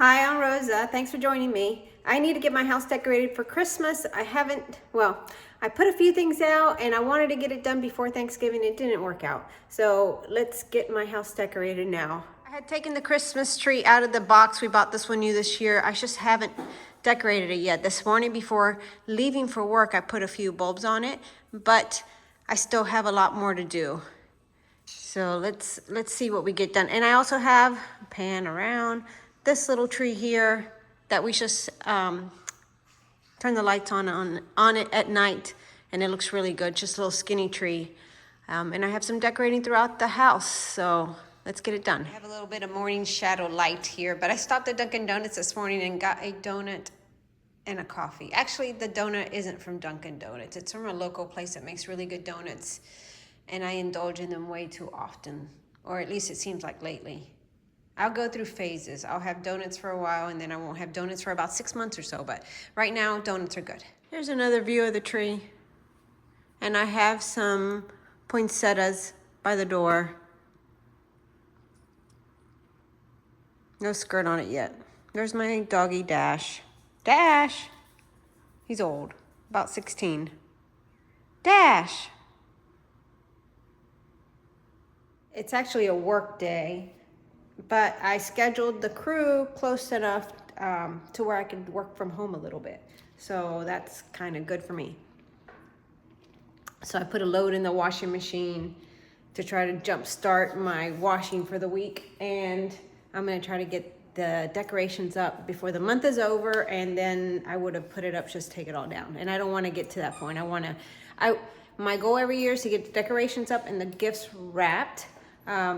Hi, I'm Rosa. Thanks for joining me. I need to get my house decorated for Christmas. I put a few things out and I wanted to get it done before Thanksgiving. It didn't work out. So let's get my house decorated now. I had taken the Christmas tree out of the box. We bought this one new this year. I just haven't decorated it yet. This morning before leaving for work, I put a few bulbs on it, but I still have a lot more to do. So let's see what we get done. And I also have, pan around, this little tree here that we just turn the lights on it at night, and it looks really good, just a little skinny tree. And I have some decorating throughout the house, so let's get it done. I have a little bit of morning shadow light here, but I stopped at Dunkin' Donuts this morning and got a donut and a coffee. Actually, the donut isn't from Dunkin' Donuts. It's from a local place that makes really good donuts, and I indulge in them way too often, or at least it seems like lately. I'll go through phases. I'll have donuts for a while, and then I won't have donuts for about 6 months or so, but right now, donuts are good. Here's another view of the tree, and I have some poinsettias by the door. No skirt on it yet. There's my doggy Dash. Dash! He's old, about 16. Dash! It's actually a work day, but I scheduled the crew close enough to where I could work from home a little bit. So that's kind of good for me. So I put a load in the washing machine to try to jumpstart my washing for the week. And I'm gonna try to get the decorations up before the month is over, and then I would have put it up, just take it all down. And I don't wanna get to that point. My goal every year is to get the decorations up and the gifts wrapped.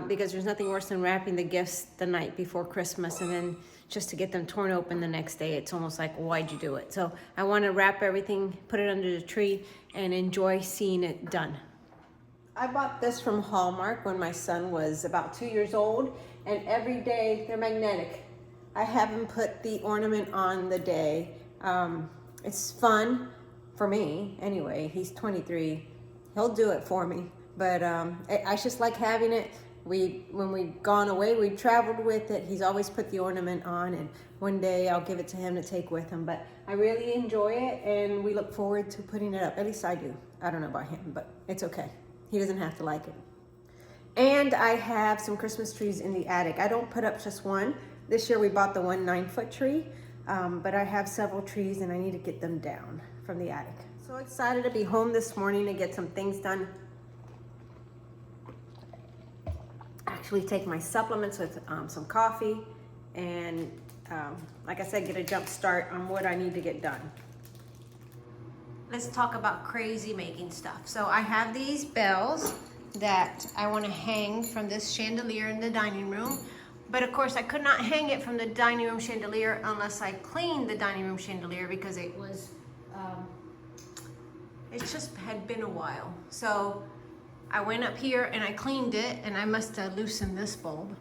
Because there's nothing worse than wrapping the gifts the night before Christmas and then just to get them torn open the next day. It's almost like, why'd you do it? So I want to wrap everything, put it under the tree, and enjoy seeing it done. I bought this from Hallmark when my son was about 2 years old, and every day they're magnetic. I have him put the ornament on the day. It's fun for me anyway. He's 23. He'll do it for me. But I just like having it. When we've gone away, we traveled with it. He's always put the ornament on, and one day I'll give it to him to take with him. But I really enjoy it, and we look forward to putting it up. At least I do. I don't know about him, but it's okay. He doesn't have to like it. And I have some Christmas trees in the attic. I don't put up just one. This year we bought the 1 9-foot tree, but I have several trees, and I need to get them down from the attic. So excited to be home this morning to get some things done. Actually take my supplements with some coffee, and like I said, get a jump start on what I need to get done. Let's talk about crazy making stuff. So I have these bells that I want to hang from this chandelier in the dining room, but of course I could not hang it from the dining room chandelier unless I cleaned the dining room chandelier, because it was it just had been a while. So I went up here and I cleaned it, and I must have loosened this bulb.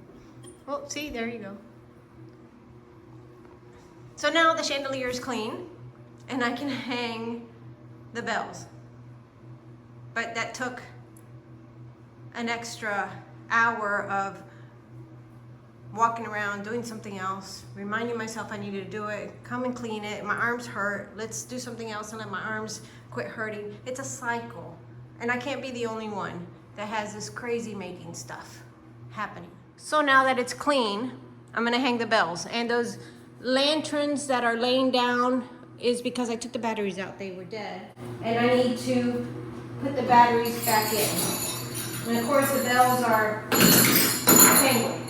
Well, see, there you go. So now the chandelier is clean and I can hang the bells. But that took an extra hour of walking around, doing something else, reminding myself I needed to do it, come and clean it. My arms hurt. Let's do something else and let my arms quit hurting. It's a cycle. And I can't be the only one that has this crazy making stuff happening. So now that it's clean, I'm gonna hang the bells. And those lanterns that are laying down is because I took the batteries out, they were dead. And I need to put the batteries back in. And of course the bells are tangled.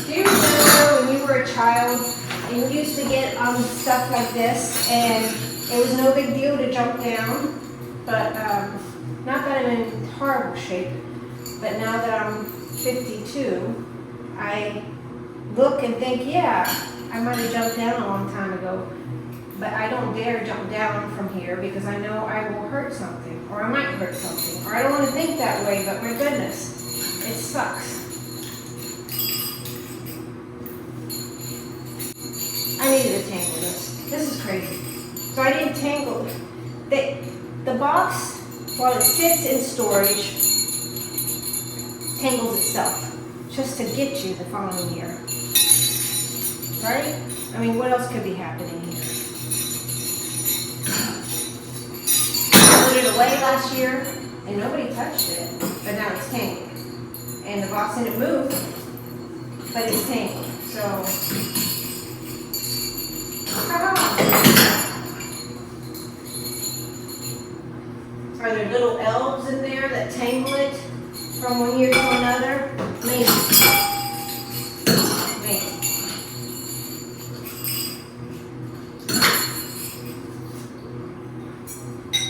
Do you remember when you were a child and you used to get on stuff like this, and it was no big deal to jump down? But not that I'm in horrible shape, but now that I'm 52, I look and think, yeah, I might have jumped down a long time ago, but I don't dare jump down from here because I know I will hurt something, or I might hurt something, or I don't want to think that way, but my goodness, it sucks. I needed to tangle this. This is crazy. So I didn't tangle it. The box while it sits in storage, tangles itself just to get you the following year. Right? I mean, what else could be happening here? I put it away last year and nobody touched it, but now it's tangled. And the box didn't move, but it's tangled. So, are there little elves in there that tangle it from one year to another? Maybe. Maybe.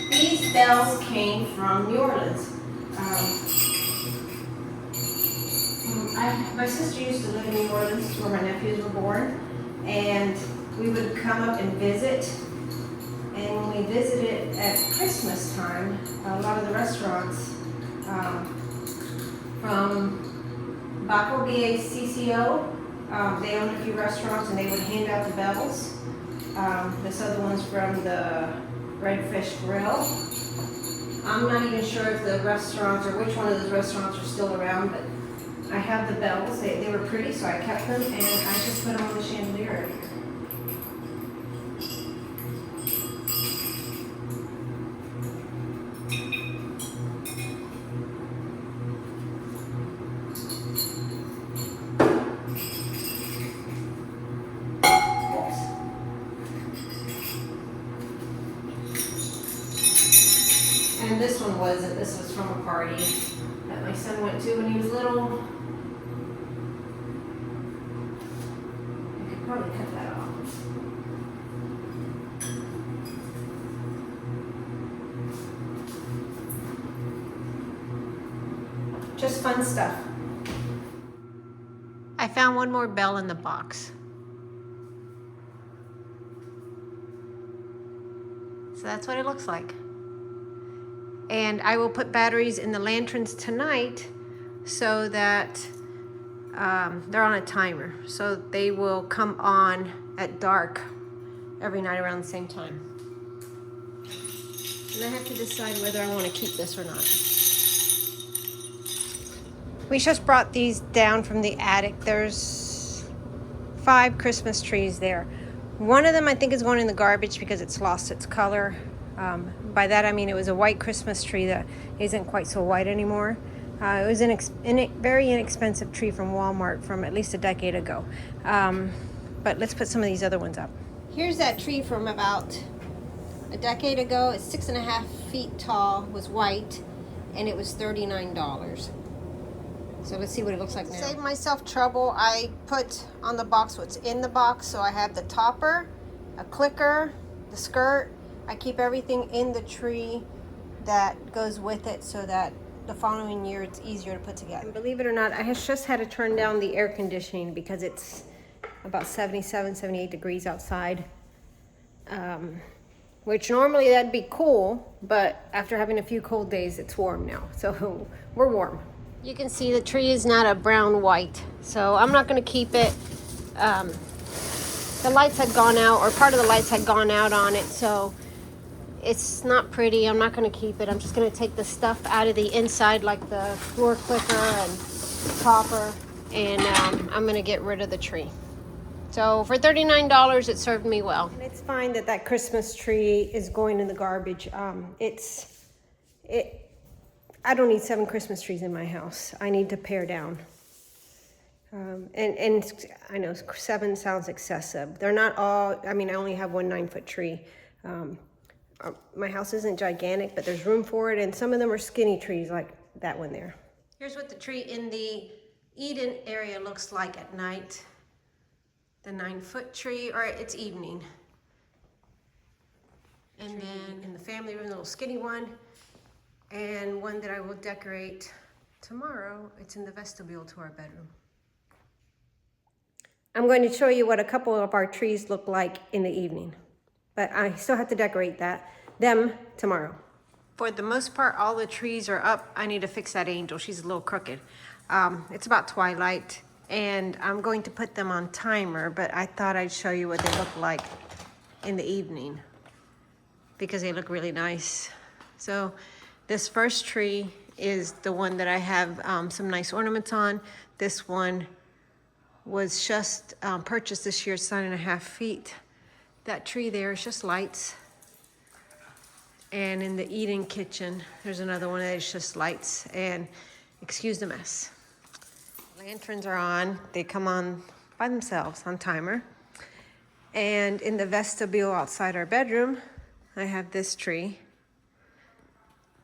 These bells came from New Orleans. My sister used to live in New Orleans where my nephews were born, and we would come up and visit. And when we visited at Christmas time, a lot of the restaurants from Baco BACCO, they owned a few restaurants and they would hand out the bells. This other one's from the Redfish Grill. I'm not even sure if the restaurants or which one of those restaurants are still around, but I have the bells. They were pretty, so I kept them and I just put them on the chandelier. And this one wasn't. This was from a party that my son went to when he was little. I could probably cut that off. Just fun stuff. I found one more bell in the box. So that's what it looks like. And I will put batteries in the lanterns tonight so that they're on a timer. So they will come on at dark every night around the same time. And I have to decide whether I want to keep this or not. We just brought these down from the attic. There's 5 Christmas trees there. One of them I think is going in the garbage because it's lost its color. By that I mean it was a white Christmas tree that isn't quite so white anymore. It was a very inexpensive tree from Walmart from at least a decade ago. But let's put some of these other ones up. Here's that tree from about a decade ago. It's 6.5 feet tall, was white, and it was $39. So let's see what it looks like now. To save myself trouble, I put on the box what's in the box. So I have the topper, a clicker, the skirt. I keep everything in the tree that goes with it so that the following year it's easier to put together. And believe it or not, I just had to turn down the air conditioning because it's about 77, 78 degrees outside. Which normally that'd be cool, but after having a few cold days, it's warm now. So we're warm. You can see the tree is not a brown white, so I'm not gonna keep it. The lights had gone out, or part of the lights had gone out on it, so it's not pretty. I'm not going to keep it. I'm just going to take the stuff out of the inside, like the floor clicker and topper, and I'm going to get rid of the tree. So for $39, it served me well. And it's fine that that Christmas tree is going in the garbage. I don't need 7 Christmas trees in my house. I need to pare down. And I know 7 sounds excessive. They're not all, I mean, I only have one 9-foot tree. My house isn't gigantic, but there's room for it, and some of them are skinny trees like that one there. Here's what the tree in the Eden area looks like at night. The 9-foot tree, or it's evening. And then in the family room, the little skinny one, and one that I will decorate tomorrow. It's in the vestibule to our bedroom. I'm going to show you what a couple of our trees look like in the evening. But I still have to decorate them tomorrow. For the most part, all the trees are up. I need to fix that angel. She's a little crooked. It's about twilight, and I'm going to put them on timer, but I thought I'd show you what they look like in the evening because they look really nice. So This first tree is the one that I have some nice ornaments on. This one was just purchased this year. It's 9.5 feet. That tree there is just lights. And in the Eden kitchen, there's another one that is just lights. And excuse the mess. Lanterns are on. They come on by themselves on timer. And in the vestibule outside our bedroom, I have this tree,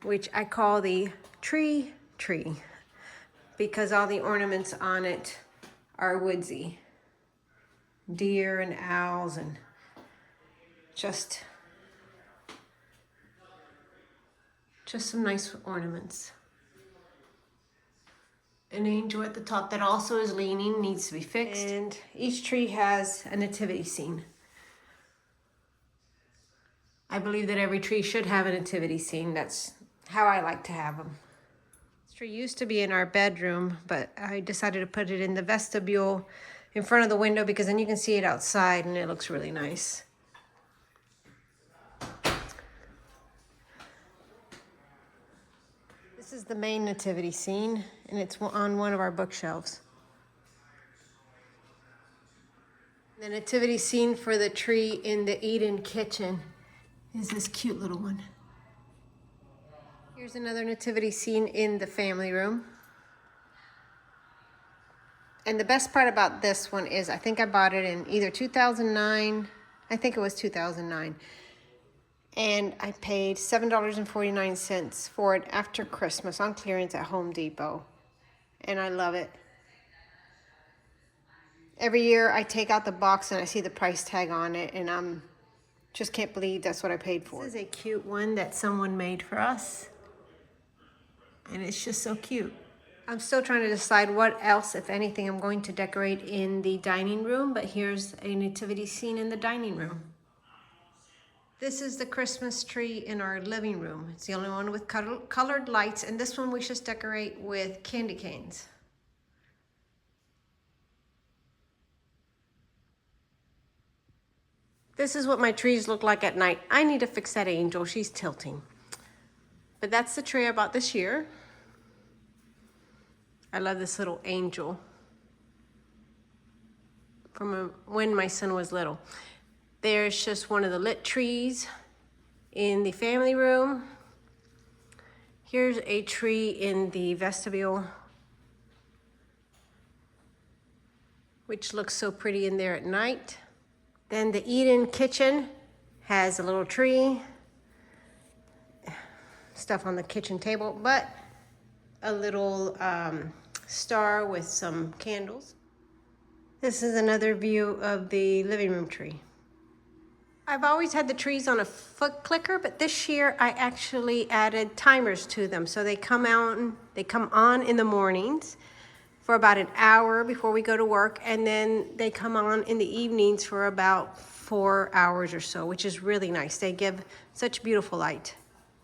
which I call the tree because all the ornaments on it are woodsy. Deer and owls and just some nice ornaments. An angel at the top that also is leaning, needs to be fixed. And each tree has a nativity scene. I believe that every tree should have a nativity scene. That's how I like to have them. This tree used to be in our bedroom, but I decided to put it in the vestibule in front of the window because then you can see it outside and it looks really nice. This is the main nativity scene, and it's on one of our bookshelves. The nativity scene for the tree in the Eden kitchen is this cute little one. Here's another nativity scene in the family room. And the best part about this one is I think I bought it in either 2009, I think it was 2009. And I paid $7.49 for it after Christmas on clearance at Home Depot. And I love it. Every year I take out the box and I see the price tag on it and I'm just can't believe that's what I paid for. This is a cute one that someone made for us. And it's just so cute. I'm still trying to decide what else, if anything, I'm going to decorate in the dining room, but here's a nativity scene in the dining room. This is the Christmas tree in our living room. It's the only one with colored lights, and this one we just decorate with candy canes. This is what my trees look like at night. I need to fix that angel. She's tilting. But that's the tree I bought this year. I love this little angel from when my son was little. There's just one of the lit trees in the family room. Here's a tree in the vestibule, which looks so pretty in there at night. Then the Eden kitchen has a little tree, stuff on the kitchen table, but a little star with some candles. This is another view of the living room tree. I've always had the trees on a foot clicker, but this year I actually added timers to them. So they come on in the mornings for about an hour before we go to work, and then they come on in the evenings for about 4 hours or so, which is really nice. They give such beautiful light.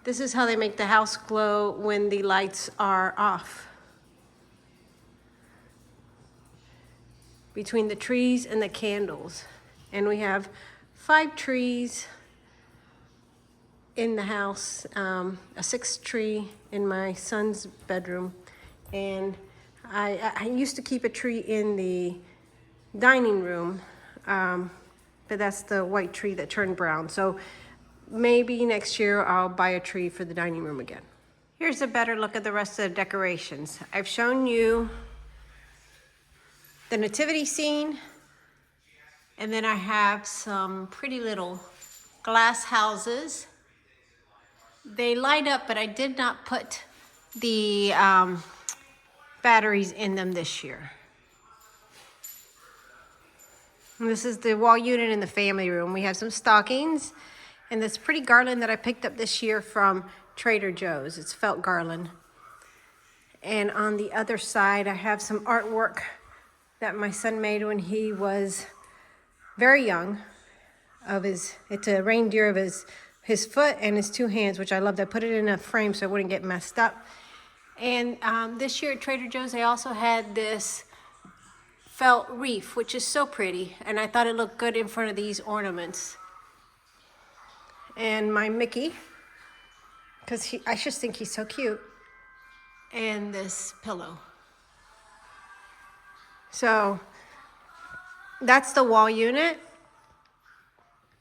This is how they make the house glow when the lights are off. Between the trees and the candles. And we have 5 trees in the house, a 6th tree in my son's bedroom, and I used to keep a tree in the dining room, but that's the white tree that turned brown. So maybe next year I'll buy a tree for the dining room again. Here's a better look at the rest of the decorations. I've shown you the nativity scene, and then I have some pretty little glass houses. They light up, but I did not put the batteries in them this year. And this is the wall unit in the family room. We have some stockings and this pretty garland that I picked up this year from Trader Joe's. It's felt garland. And on the other side, I have some artwork that my son made when he was very young. It's a reindeer of his foot and his 2 hands, which I loved. I put it in a frame so it wouldn't get messed up. And this year at Trader Joe's, they also had this felt wreath, which is so pretty. And I thought it looked good in front of these ornaments. And my Mickey because I just think he's so cute. And this pillow. So that's the wall unit.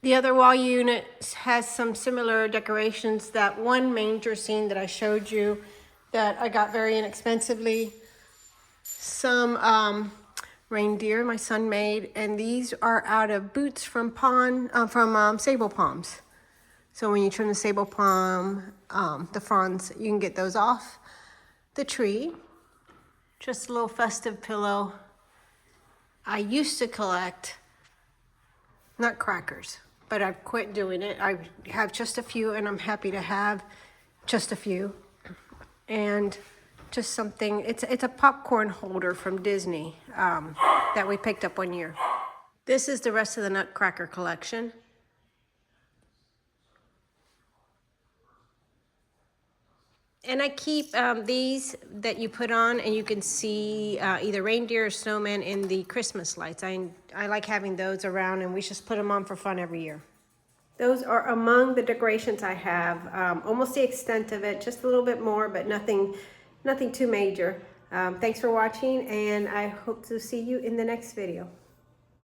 The other wall unit has some similar decorations. That one manger scene that I showed you that I got very inexpensively. Some reindeer my son made, and these are out of boots from sable palms. So when you trim the sable palm, the fronds, you can get those off the tree. Just a little festive pillow. I used to collect nutcrackers, but I've quit doing it. I have just a few, and I'm happy to have just a few. And just something, it's a popcorn holder from Disney that we picked up one year. This is the rest of the nutcracker collection. And I keep these that you put on, and you can see either reindeer or snowman in the Christmas lights. I like having those around, and we just put them on for fun every year. Those are among the decorations I have. Almost the extent of it, just a little bit more, but nothing too major. Thanks for watching, and I hope to see you in the next video.